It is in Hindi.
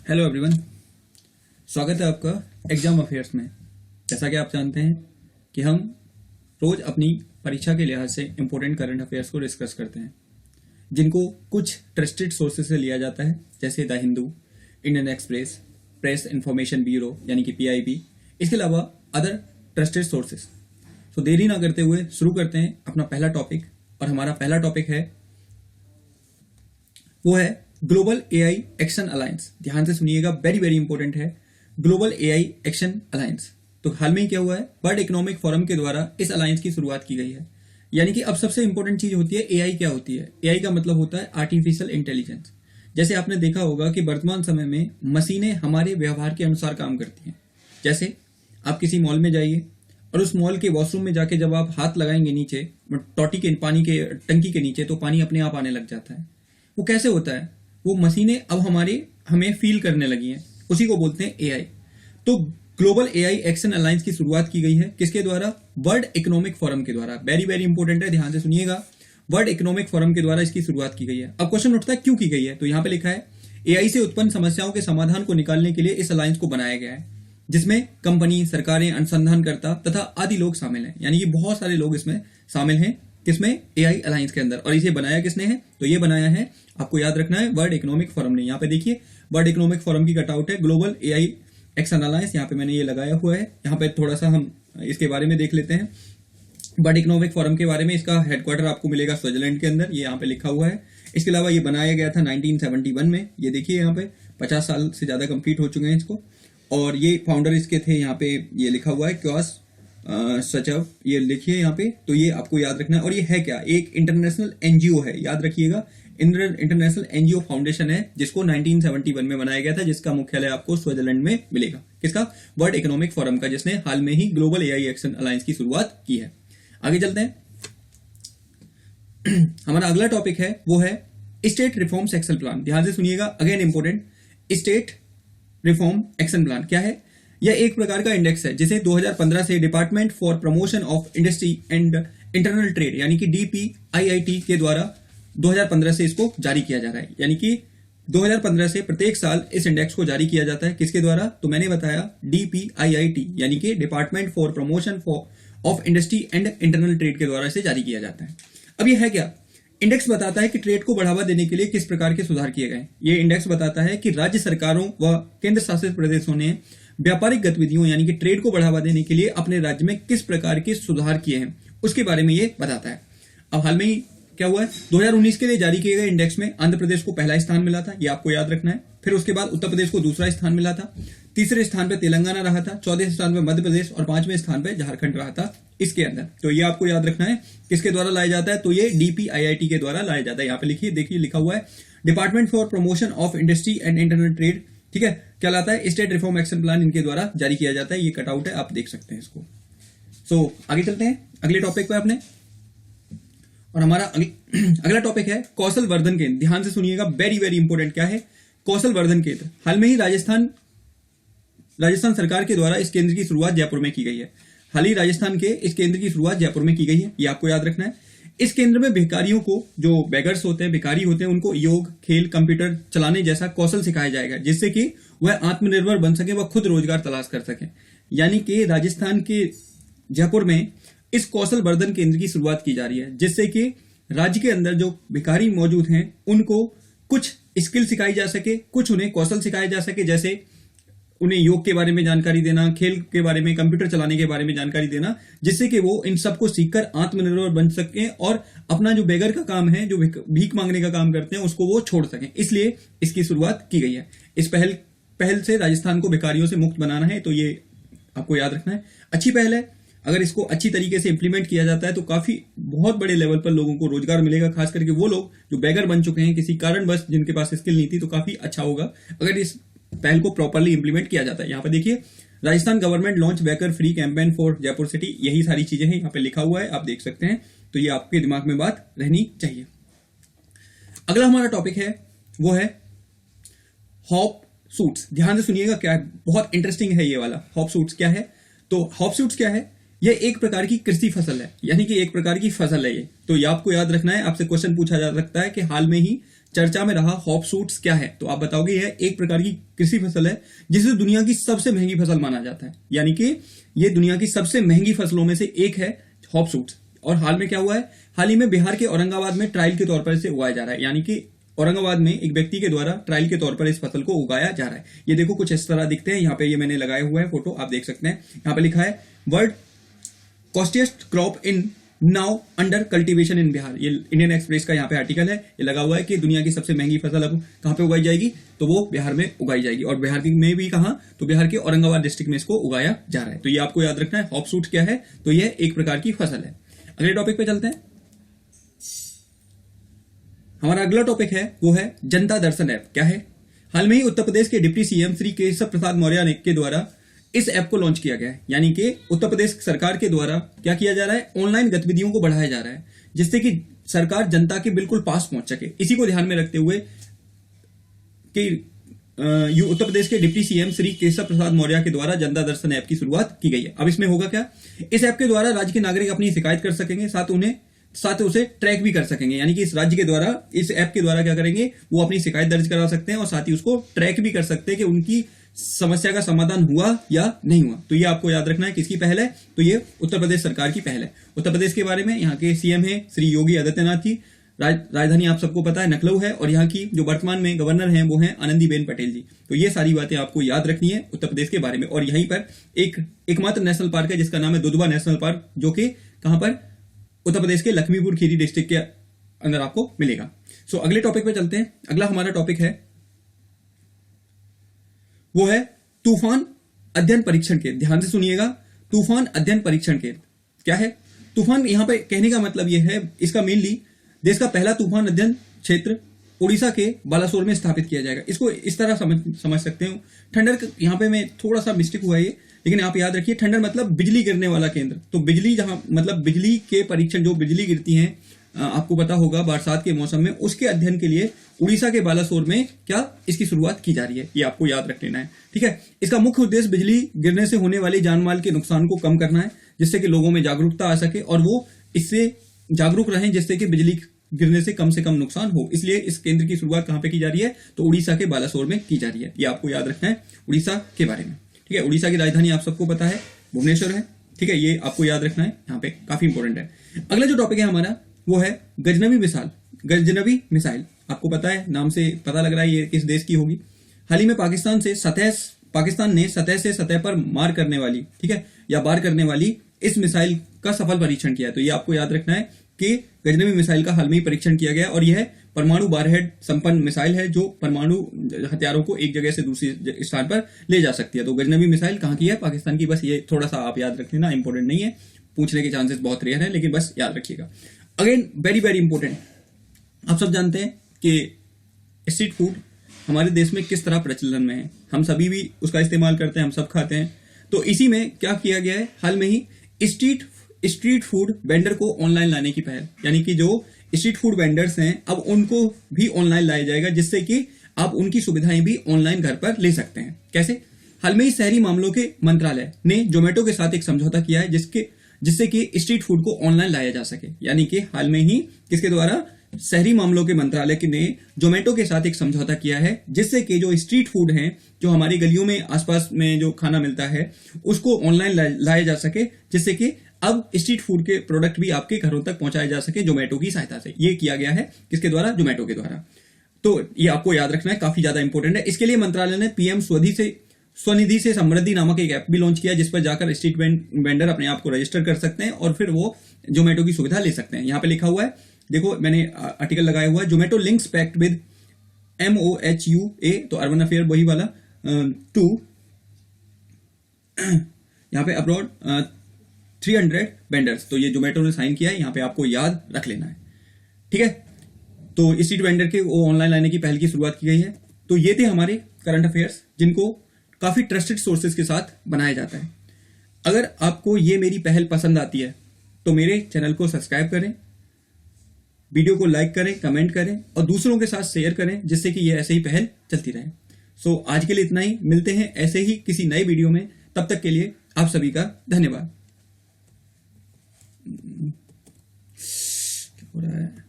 हेलो एवरीवन, स्वागत है आपका एग्जाम अफेयर्स में। जैसा कि आप जानते हैं कि हम रोज अपनी परीक्षा के लिहाज से इम्पोर्टेंट करंट अफेयर्स को डिस्कस करते हैं, जिनको कुछ ट्रस्टेड सोर्सेज से लिया जाता है, जैसे the Hindu, Indian express, press information bureau यानी कि PIB, इसके अलावा अदर ट्रस्टेड सोर्सेज। तो देरी ना करते हुए शुरू करते हैं अपना पहला टॉपिक। और हमारा पहला टॉपिक है वो है ग्लोबल AI एक्शन अलायंस। ध्यान से सुनिएगा, वेरी वेरी इंपॉर्टेंट है ग्लोबल AI एक्शन अलायंस। तो हाल में क्या हुआ है, वर्ल्ड इकोनॉमिक फोरम के द्वारा इस अलायंस की शुरुआत की गई है। यानी कि अब सबसे इंपॉर्टेंट चीज होती है AI क्या होती है। AI का मतलब होता है आर्टिफिशियल इंटेलिजेंस। जैसे आपने देखा होगा कि वर्तमान समय में मशीनें हमारे व्यवहार के अनुसार काम करती हैं। जैसे आप किसी मॉल में जाइए और उस मॉल के वॉशरूम में जाके जब आप हाथ लगाएंगे नीचे टॉटी के पानी के टंकी के नीचे, तो पानी अपने आप आने लग जाता है। वो कैसे होता है? वो मशीनें अब हमें फील करने लगी हैं, उसी को बोलते हैं AI। तो ग्लोबल AI एक्शन अलायंस की शुरुआत की गई है किसके द्वारा? वर्ल्ड इकोनॉमिक फोरम के द्वारा। वेरी वेरी इंपॉर्टेंट है, ध्यान से सुनिएगा, वर्ल्ड इकोनॉमिक फोरम के द्वारा इसकी शुरुआत की गई है। अब क्वेश्चन उठता है क्यों की गई है, तो यहां पे लिखा है AI से उत्पन्न समस्याओं के समाधान को निकालने के लिए इस अलायंस को बनाया गया है, जिसमें कंपनी, सरकारें, अनुसंधानकर्ता तथा आदि लोग शामिल हैं। यानी कि बहुत सारे लोग इसमें शामिल हैं, किसमें? AI अलायंस के अंदर। और इसे बनाया किसने है? तो ये बनाया है, आपको याद रखना है, वर्ल्ड इकोनॉमिक फोरम ने। यहाँ पे देखिए वर्ल्ड इकोनॉमिक फोरम की कटआउट है, ग्लोबल AI एक्शन अलायंस। यहाँ पे मैंने ये लगाया हुआ है। यहाँ पे थोड़ा सा हम इसके बारे में देख लेते हैं। वर्ल्ड इकोनॉमिक फोरम के बारे में, इसका हेडक्वार्टर आपको मिलेगा स्विट्जरलैंड के अंदर, ये यहाँ पे लिखा हुआ है। इसके अलावा ये बनाया गया था 1971 में। ये देखिए यहाँ पे 50 साल से ज्यादा कंप्लीट हो चुके हैं इसको। और ये फाउंडर इसके थे, यहाँ पे ये लिखा हुआ है क्वास सचव, ये लिखिए यहाँ पे। तो ये आपको याद रखना है। और ये है क्या? एक इंटरनेशनल NGO है, याद रखिएगा, इंटरनेशनल NGO फाउंडेशन है, जिसको 1971 में बनाया गया था, जिसका मुख्यालय आपको स्विट्जरलैंड में मिलेगा। किसका? वर्ल्ड इकोनॉमिक फोरम का, जिसने हाल में ही ग्लोबल AI एक्शन अलायंस की शुरुआत की है। आगे चलते हैं। हमारा अगला टॉपिक है वो है स्टेट रिफॉर्म्स एक्शन प्लान। ध्यान से सुनिएगा, again important, state reform action plan क्या है? यह एक प्रकार का इंडेक्स है जिसे 2015 से department for promotion of industry and internal trade यानी कि DPIIT के द्वारा 2015 से इसको जारी किया जा रहा है। यानी कि 2015 से प्रत्येक साल इस इंडेक्स को जारी किया जाता है। किसके द्वारा? तो मैंने बताया DPIIT यानी कि department for promotion of industry and internal trade के द्वारा इसे जारी किया जाता है। अब यह है क्या? इंडेक्स बताता है कि ट्रेड को बढ़ावा देने के लिए किस प्रकार के सुधार किए गए। ये इंडेक्स बताता है कि राज्य सरकारों व केंद्र शासित प्रदेशों ने व्यापारिक गतिविधियों यानी कि ट्रेड को बढ़ावा देने के लिए अपने राज्य में किस प्रकार के सुधार किए हैं, उसके बारे में ये बताता है। अब हाल में ही क्या हुआ है, 2019 के लिए जारी किए गए इंडेक्स में आंध्र प्रदेश को पहला स्थान मिला था, ये आपको याद रखना है। फिर उसके बाद उत्तर प्रदेश को दूसरा स्थान मिला था, तीसरे स्थान पर तेलंगाना रहा था, चौथे स्थान पर मध्य प्रदेश और पांचवें स्थान पर झारखंड रहा था इसके अंदर। तो ये आपको याद रखना है, किसके द्वारा लाया जाता है? तो ये DPIIT के द्वारा लाया जाता है। यहाँ पे लिखिए, देखिए लिखा हुआ है department for promotion of industry and internal trade, ठीक है, क्या लाता है? स्टेट रिफॉर्म एक्शन प्लान इनके द्वारा जारी किया जाता है। ये कटआउट है, आप देख सकते हैं इसको। सो आगे चलते हैं अगले टॉपिक पे अपने। और हमारा अगला टॉपिक है कौशल वर्धन केंद्र। ध्यान से सुनिएगा, वेरी वेरी इंपॉर्टेंट क्या है? कौशल वर्धन केंद्र। हाल में ही राजस्थान सरकार के द्वारा इस केंद्र की शुरुआत जयपुर में की गई है। हाल ही राजस्थान के इस केंद्र की शुरुआत जयपुर में की गई है, ये आपको याद रखना है। इस केंद्र में भिखारियों को, जो बेगर्स होते हैं, भिखारी होते हैं, उनको योग, खेल, कंप्यूटर चलाने जैसा कौशल सिखाया जाएगा, जिससे कि वह आत्मनिर्भर बन सके, वह खुद रोजगार तलाश कर सके। यानी कि राजस्थान के जयपुर में इस कौशल वर्धन केंद्र की शुरुआत की जा रही है, जिससे कि राज्य के अंदर जो भिखारी मौजूद हैं उनको कुछ स्किल सिखाई जा सके, कुछ उन्हें कौशल सिखाए जा सके, जैसे उन्हें योग के बारे में जानकारी देना, खेल के बारे में, कंप्यूटर चलाने के बारे में जानकारी देना, जिससे कि वो इन सबको सीखकर आत्मनिर्भर बन सकें और अपना जो बेगर का काम है, जो भीख मांगने का काम करते हैं, उसको वो छोड़ सकें। इसलिए इसकी शुरुआत की गई है। इस पहल से राजस्थान को भिखारियों से मुक्त बनाना है, तो ये आपको याद रखना है। अच्छी पहल है, अगर इसको अच्छी तरीके से इंप्लीमेंट किया जाता है तो काफी बहुत बड़े लेवल पर लोगों को रोजगार मिलेगा, खास करके वो लोग जो बेगर बन चुके हैं किसी कारणवश, जिनके पास स्किल नहीं थी। तो काफी अच्छा होगा अगर इस पहल को प्रॉपरली इंप्लीमेंट किया जाता है। यहाँ पे देखिए, Rajasthan government launch baker free campaign for Jaipur city, यही सारी चीजें हैं यहाँ पे लिखा हुआ है, आप देख सकते हैं। तो ये आपके दिमाग में बात रहनी चाहिए। अगला हमारा टॉपिक है वो है हॉप सूट्स। ध्यान से सुनिएगा, क्या है, बहुत इंटरेस्टिंग है ये वाला। हॉप सूट्स क्या है? तो हॉप सूट्स क्या है? यह एक प्रकार की कृषि फसल है, यानी कि एक प्रकार की फसल है ये। तो ये आपको याद रखना है। आपसे क्वेश्चन पूछा जा सकता है कि हाल में ही चर्चा में रहा हॉप सूट्स क्या है, तो आप बताओगे यह एक प्रकार की कृषि फसल है जिसे दुनिया की सबसे महंगी फसल माना जाता है, यानी कि ये दुनिया की सबसे महंगी फसलों में से एक है हॉप सूट्स। और हाल में क्या हुआ है, हाल ही में बिहार के औरंगाबाद में ट्रायल के तौर पर इसे उगाया जा रहा है, यानी कि औरंगाबाद में एक व्यक्ति के द्वारा ट्रायल के तौर पर इस फसल को उगाया जा रहा है। ये देखो कुछ इस तरह दिखते हैं, यहाँ पे ये मैंने लगाया हुआ है फोटो, आप देख सकते हैं। यहाँ पे लिखा है world costliest crop in now under cultivation in Bihar. ये इंडियन एक्सप्रेस का यहाँ पे आर्टिकल है, ये लगा हुआ है कि दुनिया की सबसे महंगी फसल अब कहाँ पे उगाई जाएगी, तो वो बिहार में उगाई जाएगी। और बिहार में भी कहाँ, तो बिहार के औरंगाबाद डिस्ट्रिक्ट में इसको उगाया जा रहा है। तो ये आपको याद रखना है। हॉप सूट क्या है, तो यह एक प्रकार की फसल है। अगले टॉपिक पे चलते हैं। हमारा अगला टॉपिक है वो है जनता दर्शन ऐप। क्या है, हाल में ही उत्तर प्रदेश के डिप्टी सीएम श्री केशव प्रसाद मौर्य के द्वारा इस ऐप को लॉन्च किया गया है, यानी कि उत्तर प्रदेश सरकार के द्वारा क्या किया जा रहा है, ऑनलाइन गतिविधियों को बढ़ाया जा रहा है, जिससे कि सरकार जनता के बिल्कुल पास पहुंच सके। इसी को ध्यान में रखते हुए कि उत्तर प्रदेश के डिप्टी सीएम श्री केशव प्रसाद मौर्य के द्वारा जनता दर्शन ऐप की शुरुआत की गई है। अब इसमें होगा क्या, इस ऐप के द्वारा राज्य के नागरिक अपनी शिकायत कर सकेंगे, साथ उसे ट्रैक भी कर सकेंगे, यानी कि इस राज्य के द्वारा, इस ऐप के द्वारा क्या करेंगे, वो अपनी शिकायत दर्ज करा सकते हैं और साथ ही उसको ट्रैक भी कर सकते हैं कि उनकी समस्या का समाधान हुआ या नहीं हुआ। तो ये आपको याद रखना है किसकी पहल है, तो ये उत्तर प्रदेश सरकार की पहल है। उत्तर प्रदेश के बारे में यहाँ के सीएम है श्री योगी आदित्यनाथ जी, राजधानी आप सबको पता है लखनऊ है, और यहाँ की जो वर्तमान में गवर्नर हैं वो हैं आनंदीबेन पटेल जी। तो ये सारी बातें आपको याद रखनी है उत्तर प्रदेश के बारे में। और यहीं पर एकमात्र नेशनल पार्क है जिसका नाम है दुधवा नेशनल पार्क, जो कि कहां पर, उत्तर प्रदेश के लखीमपुर खीरी डिस्ट्रिक्ट के अंदर आपको मिलेगा। सो अगले टॉपिक पे चलते हैं। अगला हमारा टॉपिक है वो है तूफान अध्ययन परीक्षण केंद्र। ध्यान से सुनिएगा, तूफान अध्ययन परीक्षण केंद्र क्या है। तूफान यहां पे कहने का मतलब यह है, इसका मेनली देश का पहला तूफान अध्ययन क्षेत्र उड़ीसा के बालासोर में स्थापित किया जाएगा। इसको इस तरह समझ सकते हो। ठंडर, यहाँ पे मैं थोड़ा सा मिस्टेक हुआ है ये, लेकिन आप याद रखिए ठंडर मतलब बिजली गिरने वाला केंद्र। तो बिजली जहां मतलब बिजली के परीक्षण, जो बिजली गिरती है आपको पता होगा बरसात के मौसम में, उसके अध्ययन के लिए उड़ीसा के बालासोर में क्या इसकी शुरुआत की जा रही है, ये आपको याद रख लेना है। ठीक है, इसका मुख्य उद्देश्य बिजली गिरने से होने वाली जान माल के नुकसान को कम करना है, जिससे कि लोगों में जागरूकता आ सके और वो इससे जागरूक रहें, जिससे कि बिजली गिरने से कम नुकसान हो। इसलिए इस केंद्र की शुरुआत कहां पे की जा रही है, तो उड़ीसा के बालासोर में की जा रही है। ये आपको याद रखना है उड़ीसा के बारे में। ठीक है, उड़ीसा की राजधानी आप सबको पता है भुवनेश्वर है। ठीक है, ये आपको याद रखना है, यहाँ पे काफी इंपॉर्टेंट है। अगला जो टॉपिक है हमारा वो है गजनवी मिसाइल। आपको पता है, नाम से पता लग रहा है ये किस देश की होगी। हाल ही में पाकिस्तान ने सतह से सतह पर मार करने वाली, ठीक है, या वार करने वाली इस मिसाइल का सफल परीक्षण किया है। तो ये आपको याद रखना है कि गजनवी मिसाइल का हाल में ही परीक्षण किया गया और यह परमाणु वारहेड संपन्न मिसाइल है, जो परमाणु हथियारों को एक जगह से दूसरी स्थान पर ले जा सकती है। तो गजनवी मिसाइल कहां की है, पाकिस्तान की। बस ये थोड़ा सा आप याद रख लेना, इंपॉर्टेंट नहीं है, पूछने के चांसेस बहुत रेयर है, लेकिन बस याद रखिएगा। अगेन वेरी वेरी इंपॉर्टेंट, आप सब जानते हैं कि स्ट्रीट फूड हमारे देश में किस तरह प्रचलन में है। हम सभी भी उसका इस्तेमाल करते हैं, हम सब खाते हैं। तो इसी में क्या किया गया है, हाल में ही स्ट्रीट फूड वेंडर को ऑनलाइन लाने की पहल, यानी कि जो स्ट्रीट फूड वेंडर्स हैं अब उनको भी ऑनलाइन लाया जाएगा, जिससे कि आप उनकी सुविधाएं भी ऑनलाइन घर पर ले सकते हैं। कैसे, हाल में ही शहरी मामलों के मंत्रालय ने जोमेटो के साथ एक समझौता किया है जिससे कि स्ट्रीट फूड को ऑनलाइन लाया जा सके। यानी कि हाल में ही किसके द्वारा, शहरी मामलों के मंत्रालय ने जोमेटो के साथ एक समझौता किया है, जिससे कि जो स्ट्रीट फूड हैं, जो हमारी गलियों में आसपास में जो खाना मिलता है, उसको ऑनलाइन लाया जा सके, जिससे कि अब स्ट्रीट फूड के प्रोडक्ट भी आपके घरों तक पहुंचाए जा सके जोमेटो की सहायता से। ये किया गया है किसके द्वारा, जोमेटो के द्वारा। तो ये आपको याद रखना है, काफी ज्यादा इंपॉर्टेंट है। इसके लिए मंत्रालय ने पीएम स्वनिधि से समृद्धि नामक एक ऐप भी लॉन्च किया, जिस पर जाकर स्ट्रीट वेंडर अपने आप को रजिस्टर कर सकते हैं और फिर वो जोमेटो की सुविधा ले सकते हैं। यहाँ पे लिखा हुआ है, देखो मैंने आर्टिकल लगाया हुआ है, Zomato links pact with MOHUA, तो अर्बन अफेयर वही वाला, टू यहाँ पे अब्रॉड 300 वेंडर्स। तो ये जोमेटो ने साइन किया है, यहाँ पे आपको याद रख लेना है। ठीक है, तो स्ट्रीट वेंडर के वो ऑनलाइन लाने की पहल की शुरुआत की गई है। तो ये थे हमारे करंट अफेयर्स, जिनको काफी ट्रस्टेड सोर्सेज के साथ बनाया जाता है। अगर आपको ये मेरी पहल पसंद आती है तो मेरे चैनल को सब्सक्राइब करें, वीडियो को लाइक करें, कमेंट करें और दूसरों के साथ शेयर करें, जिससे कि ये ऐसे ही पहल चलती रहे। सो आज के लिए इतना ही, मिलते हैं ऐसे ही किसी नए वीडियो में। तब तक के लिए आप सभी का धन्यवाद। क्या हो रहा है?